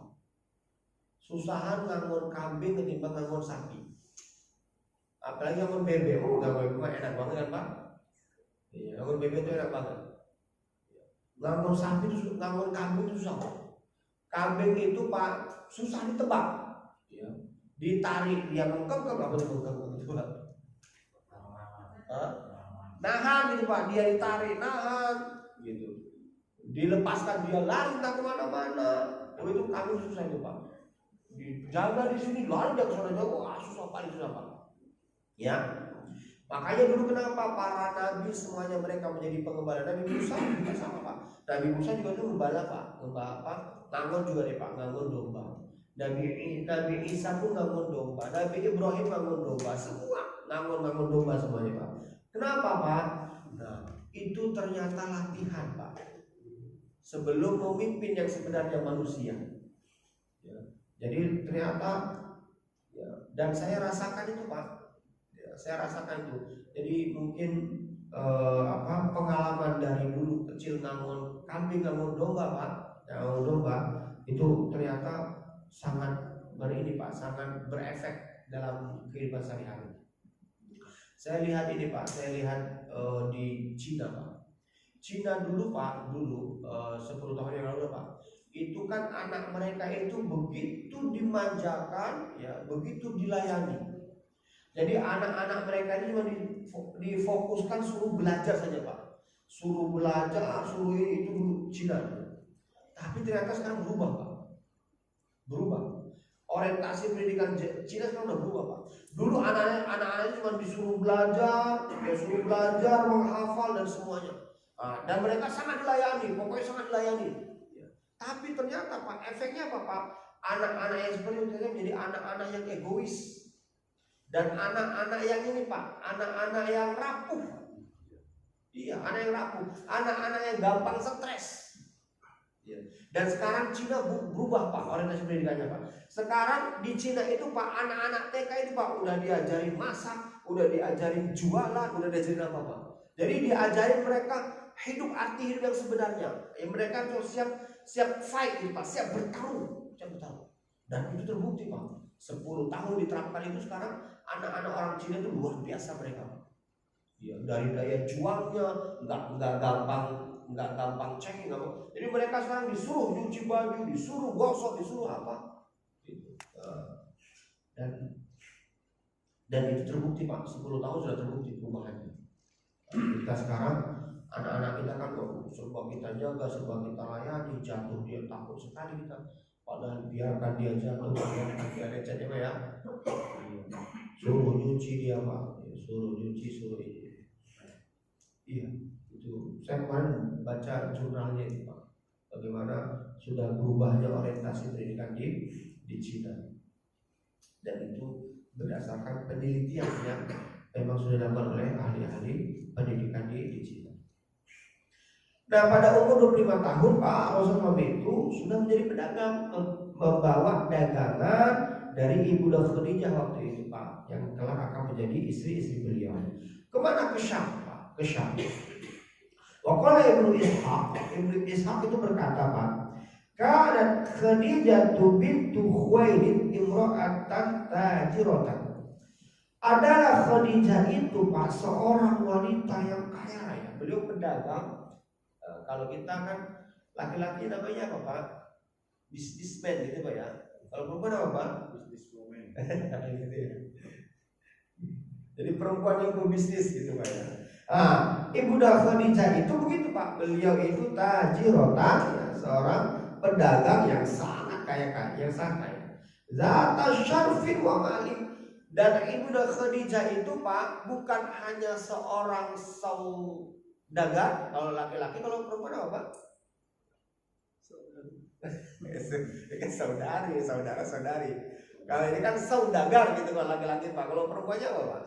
Susahan ngangon kambing ketimbang ngangon sapi. Apalagi ngangon bebek. Ngangon bebek enak banget kan Pak? Iya, ngangon bebek itu enak banget. Ngangon sapi itu, ngangon kambing itu susah Pak. Kambing itu Pak susah ditebak. Ya. Ditarik dia mengkengkeng apa itu mengkengkeng itu Pak? Nahan gitu Pak, dia ditarik, nahan gitu. Dilepaskan dia lari entah kemana-mana. Itu kambing susah itu Pak. Dijaga di sini lari dia ke sana jauh, susah paling susah Pak. Ya. Makanya dulu kenapa para nabi semuanya mereka menjadi penggembala. Nabi Musa juga sama Pak. Nabi Musa juga itu gembala Pak. Gembala apa? Ngangon juga deh Pak, ngangon domba. Nabi Isa pun ngangon domba. Nabi Ibrahim ngangon domba. Semua ngangon domba semuanya Pak. Kenapa Pak? Nah, itu ternyata latihan Pak. Sebelum memimpin yang sebenarnya manusia. Ya. Jadi ternyata ya, dan saya rasakan itu Pak. Saya rasakan itu. Jadi mungkin pengalaman dari dulu kecil ngangon kambing, ngangon domba Pak, ngangon domba itu ternyata sangat Pak, sangat berefek dalam kehidupan sehari-hari. Saya lihat ini Pak, di Cina Pak. Cina dulu Pak, 10 tahun yang lalu Pak, itu kan anak mereka itu begitu dimanjakan, ya, begitu dilayani. Jadi anak-anak mereka ini cuma difokuskan suruh belajar saja Pak. Suruh belajar, suruh ini itu dulu Cina. Tapi ternyata sekarang berubah Pak. Berubah. Orientasi pendidikan Cina sekarang udah berubah Pak. Dulu anak-anak cuma disuruh belajar, menghafal dan semuanya. Dan mereka sangat dilayani, pokoknya sangat dilayani. Tapi ternyata Pak, efeknya apa Pak? Anak-anak yang seperti itu menjadi anak-anak yang egois. Dan anak-anak yang ini Pak, anak-anak yang rapuh. Iya, anak yang rapuh, anak-anak yang gampang stres. Ya. Dan sekarang Cina berubah Pak, orientasi pendidikannya Pak. Sekarang di Cina itu Pak, anak-anak TK itu Pak udah diajarin masak, udah diajarin jualan, udah diajarin apa Pak. Jadi diajarin mereka hidup, arti hidup yang sebenarnya. Mereka tuh siap fight gitu Pak, siap bertarung. Dan itu terbukti Pak. 10 tahun diterapkan itu sekarang anak-anak orang Cina itu luar biasa mereka. Ya, dari daya juangnya nggak gampang cengeng. Jadi mereka sekarang disuruh nyuci baju, disuruh gosok, disuruh apa. Gitu. Dan itu terbukti Pak, 10 tahun sudah terbukti perubahannya. Kita sekarang anak-anak kita kan serba kita jaga, serba kita layani, jatuh dia takut sekali kita. Padahal biarkan dia jatuh, biarkan dia lecet ya. Suruh nyuci dia Pak, suruh nyuci, suruh ini. Iya, itu saya kemarin baca jurnalnya itu Pak. Bagaimana sudah berubahnya orientasi pendidikan di Cina. Dan itu berdasarkan penelitian yang memang sudah dilakukan oleh ahli-ahli pendidikan di Cina. Nah, pada umur 25 tahun Pak Rasulullah itu sudah menjadi pedagang, membawa dagangan dari Ibu Khadijah waktu itu Pak, yang kelak akan menjadi istri-istri beliau. Kemana? Ke Syam Pak, ke Syam. Waqala Ibnu Ishaq itu berkata Pak, kanat Khadijah bintu Khuwailid imra'atan tajiratan. Adalah Khadijah itu Pak seorang wanita yang kaya raya. Beliau pedagang. Kalau kita kan laki-laki namanya apa Pak? Businessman gitu Pak ya. Kalau perempuan apa Pak? Businesswoman. Jadi perempuan yang berbisnis gitu Pak ya. Ibu Khadijah itu begitu Pak. Beliau itu tajiratan, ya, seorang pedagang yang sangat kaya, yang sangat kaya. Zata syarfin wa malik. Dan Ibu Khadijah itu Pak bukan hanya seorang saudagar, kalau laki-laki, kalau perempuan apa Pak? Saudari. Kalau ini kan saudagar gitu kalau laki-laki Pak. Kalau perempuannya apa Pak?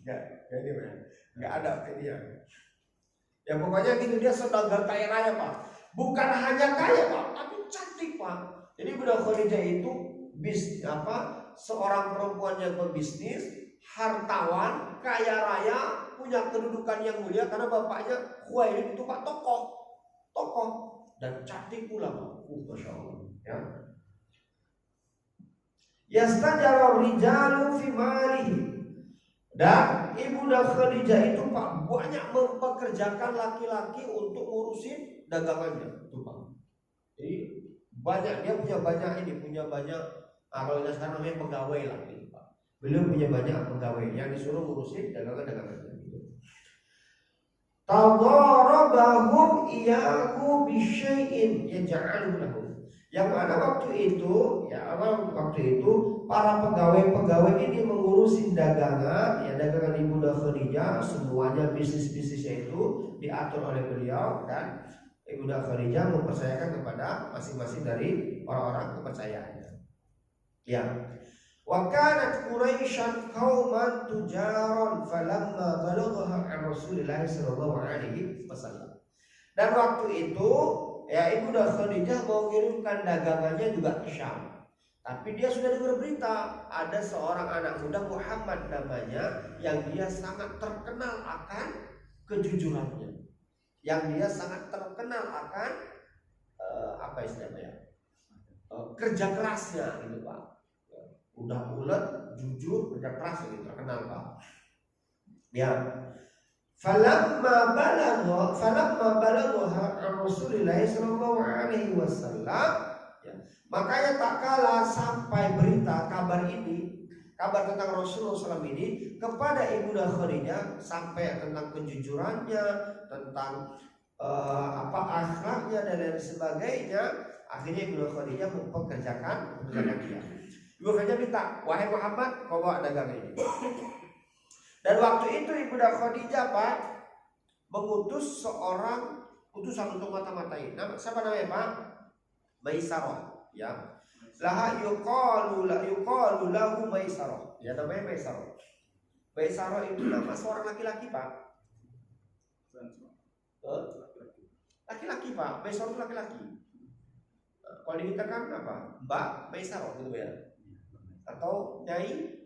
Ya, ini Pak. nggak ada ini ya. Ya pokoknya gitu, dia saudagar kaya raya Pak. Bukan hanya kaya Pak, tapi cantik Pak. Jadi Bunda Khadijah itu seorang perempuan yang berbisnis, hartawan, kaya raya, punya kedudukan yang mulia karena bapaknya Khuwailid itu Pak tokoh dan cantik pula Pak. Masya Allah ya. Yastajara rijalu fi malihi. Dan Ibunda Khadijah itu Pak banyak mempekerjakan laki-laki untuk ngurusin dagangannya itu Pak. Jadi banyak, dia punya banyak kalau sekarang namanya pegawai lah gitu Pak. Beliau punya banyak pegawai yang disuruh ngurusin dagangannya gitu. Tadarabahum iyahu bisyai'in yaj'alu lahu. Yang mana waktu itu para pegawai ini mengurusin dagangan Ibunda Khadijah, semuanya bisnisnya itu diatur oleh beliau dan Ibunda Khadijah mempercayakan kepada masing-masing dari orang-orang kepercayaannya. Ya. Wa kanat Quraisyan qauman tujaron falamma balagha an Rasulillah sallallahu alaihi wasallam. Dan waktu itu Ibunda Khadijah mau mengirimkan dagangannya juga ke Syam. Tapi dia sudah dengar berita ada seorang anak muda Muhammad namanya yang dia sangat terkenal akan kejujurannya. Yang dia sangat terkenal akan kerja kerasnya gitu Pak. Udah ulet, jujur, kerja keras gitu, terkenal Pak. Ya. Falamma balagha Rasulullah sallallahu alaihi wasallam, ya. Makanya tak kalah sampai berita kabar tentang Rasulullah SAW ini kepada Ibunda Khadijah, sampai tentang kejujurannya, tentang akhlaknya dan lain sebagainya. Akhirnya Ibunda Khadijah mempekerjakan dia. Ibunda Khadijah minta, wahai Muhammad, kau bawa dagangan ini. Dan waktu itu Ibunda Khadijah Pak mengutus seorang utusan untuk mata-matai. Siapa namanya Pak? Maisarah, ya. Laha yuqalu lahu Maisarah. Ya namanya Maisarah. Maisarah itu nama seorang laki-laki Pak. Laki-laki Pak. Maisarah itu laki-laki. Kalau dimintakan apa? Mbak Maisarah gitu ya. Atau Nyai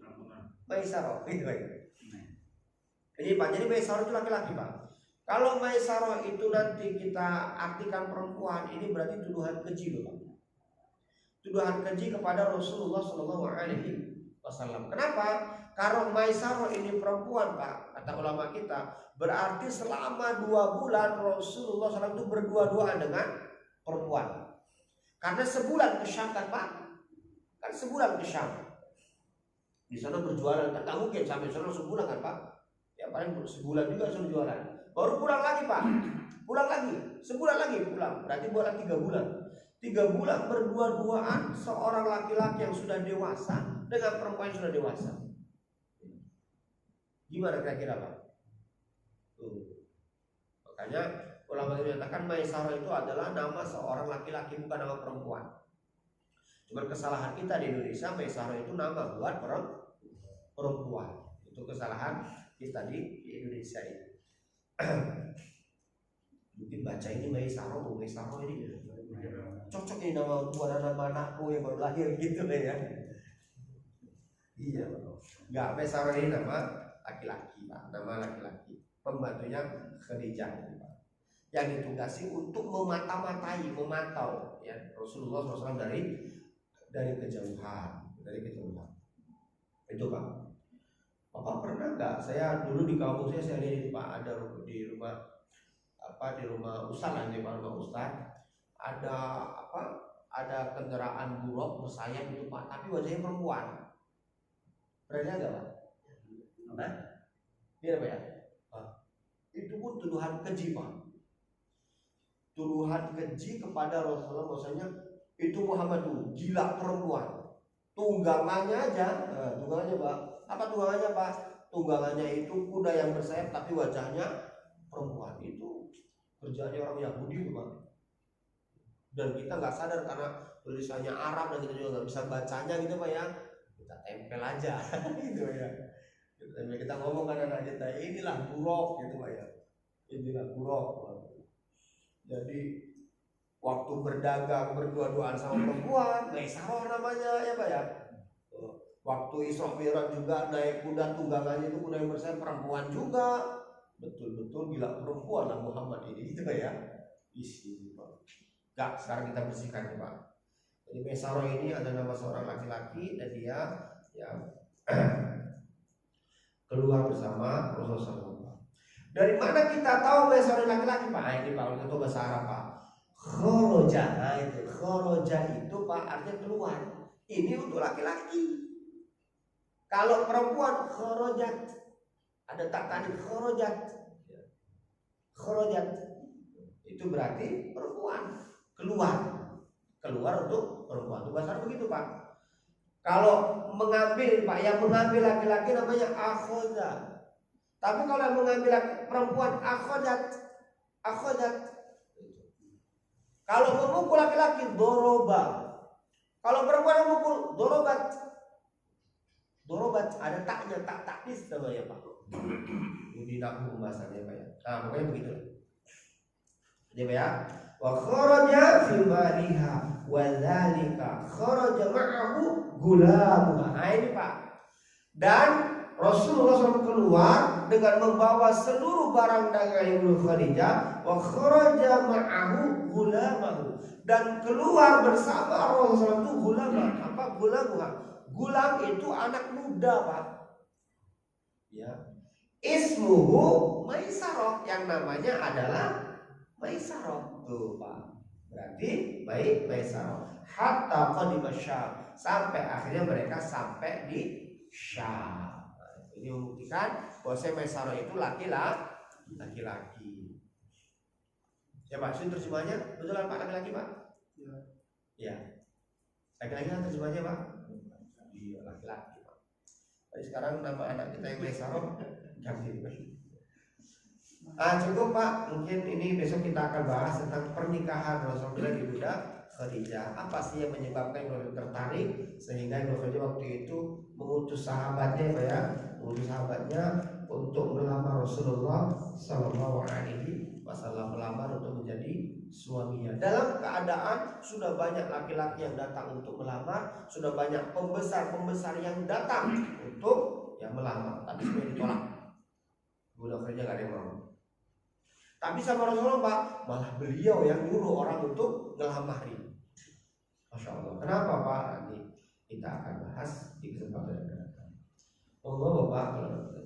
Maisarah gitu ya. Jadi Pak, jadi Maisarah itu laki-laki Pak. Kalau Maisarah itu nanti kita artikan perempuan, ini berarti tuduhan keji Pak. Tuduhan keji kepada Rasulullah SAW. Kenapa? Kalau Maisarah ini perempuan Pak, kata ulama kita, berarti selama 2 bulan Rasulullah SAW itu berdua-duaan dengan perempuan. Karena sebulan ke Syam kan Pak? Kan sebulan ke Syam. Di sana berjualan, tak mungkin sampai sana sebulan kan Pak? Ya paling sebulan juga sudah jualan. Baru pulang lagi Pak. Pulang lagi. Sebulan lagi pulang. Berarti bulan 3 bulan. 3 bulan berdua-duaan seorang laki-laki yang sudah dewasa dengan perempuan yang sudah dewasa. Gimana kira-kira Pak? Makanya ulama menyatakan Maisarah itu adalah nama seorang laki-laki, bukan nama perempuan. Cuma kesalahan kita di Indonesia, Maisarah itu nama buat perempuan. Itu kesalahan kita di Indonesia ini. Mungkin baca ini Maisarah ini cocok ini nama buat nama anakku yang baru lahir gitu ya. Iya, nggak Maisarah ini nama laki-laki Pak, nama laki-laki. Pembantunya Khadijah Pak, yang ditugasi untuk memantau ya Rasulullah SAW dari kejauhan. Itu Pak. Bapak pernah nggak? Saya dulu di kampung saya lihat itu Pak, ada di rumah Ustaz lah, di rumah Ustaz ada kendaraan buruk bersayap itu Pak, tapi wajahnya perempuan. Pernah lihat nggak Pak? Nah, ini apa ya? Itu pun tuduhan keji Pak. Tuduhan keji kepada Rasulullah, bahwasanya itu Muhammad tuh gila perempuan. Tunggangannya aja, tunggangannya Pak. Apa tunggangannya Pak? Tunggangannya itu kuda yang bersayap tapi wajahnya perempuan. Itu kerjaannya orang Yahudi Pak. Dan kita nggak sadar karena tulisannya Arab dan kita juga nggak bisa bacanya gitu Pak ya. Kita tempel aja gitu ya. Kita ngomong kan anak kita, inilah buruk gitu Pak ya. Inilah buruk. Jadi waktu berdagang berdua-duaan sama perempuan, Maisarah namanya ya Pak ya. Waktu Isra Mi'raj juga naik kuda tunggangannya itu kuda yang bersama perempuan juga. Betul-betul gila perempuan lah Muhammad ini gitu Pak ya. Isi Pak. Enggak, sekarang kita bersihkan Pak. Jadi Maisarah ini ada nama seorang laki-laki dan dia ya keluar bersama Rasulullah SAW. Dari mana kita tahu Maisarah laki-laki Pak? Ini Pak, itu bahasa Arab Pak. Khoroja, itu khoroja itu Pak artinya keluar. Ini untuk laki-laki. Kalau perempuan khorojat, ada tak tadi khorojat, khorojat itu berarti perempuan keluar untuk perempuan. Itu bahasa begitu Pak. Kalau mengambil Pak, yang mengambil laki-laki namanya akhoda. Tapi kalau yang mengambil perempuan akhodat. Kalau memukul laki-laki doroba. Kalau perempuan memukul dorobat. Dorobat ada taknya, tak taknis namanya Pak. Ini nak pembahasannya Pak ya. Nah pokoknya begitu. Jadi Pak ya. Wa kharaja fi maliha wa dzalika kharaja ma'ahu gulamuha. Nah ini Pak. Dan Rasulullah SAW keluar dengan membawa seluruh barang dagangan Ibu Khadijah. Wa kharaja ma'ahu gulamahu. Dan keluar bersama Rasulullah itu gulamah. Apa gulamuha? Gulam itu anak muda Pak. Ya. Ismuhu Maisarah, yang namanya adalah Maisarah. Tuh Pak. Berarti baik Maisarah. Hatta qadima Syam, sampai akhirnya mereka sampai di Syam. Ini membuktikan bahwa Maisarah itu laki-laki. Ya Pak, ini terjemahnya betul Pak, laki-laki Pak? Ya. Ya. Laki-laki kan terjemahnya Pak? Iya, laki-laki Pak. Jadi sekarang nama anak kita yang Maisarah ganti. Cukup Pak, mungkin ini besok kita akan bahas tentang pernikahan Rasulullah di Bunda Khadijah. Apa sih yang menyebabkan Rasul tertarik sehingga Rasul waktu itu mengutus sahabatnya Pak ya, untuk melamar Rasulullah Sallallahu Alaihi Wasallam, melamar untuk menjadi suaminya. Dalam keadaan sudah banyak laki-laki yang datang untuk melamar, sudah banyak pembesar yang datang untuk yang melamar, tapi semua ditolak. Bunda Khadijah gak ada yang mau. Tapi sama Rasulullah Pak, malah beliau yang nyuruh orang untuk ngelamari. Masya Allah. Kenapa Pak? Nanti kita akan bahas di kesempatan yang akan datang. Monggo Bapak,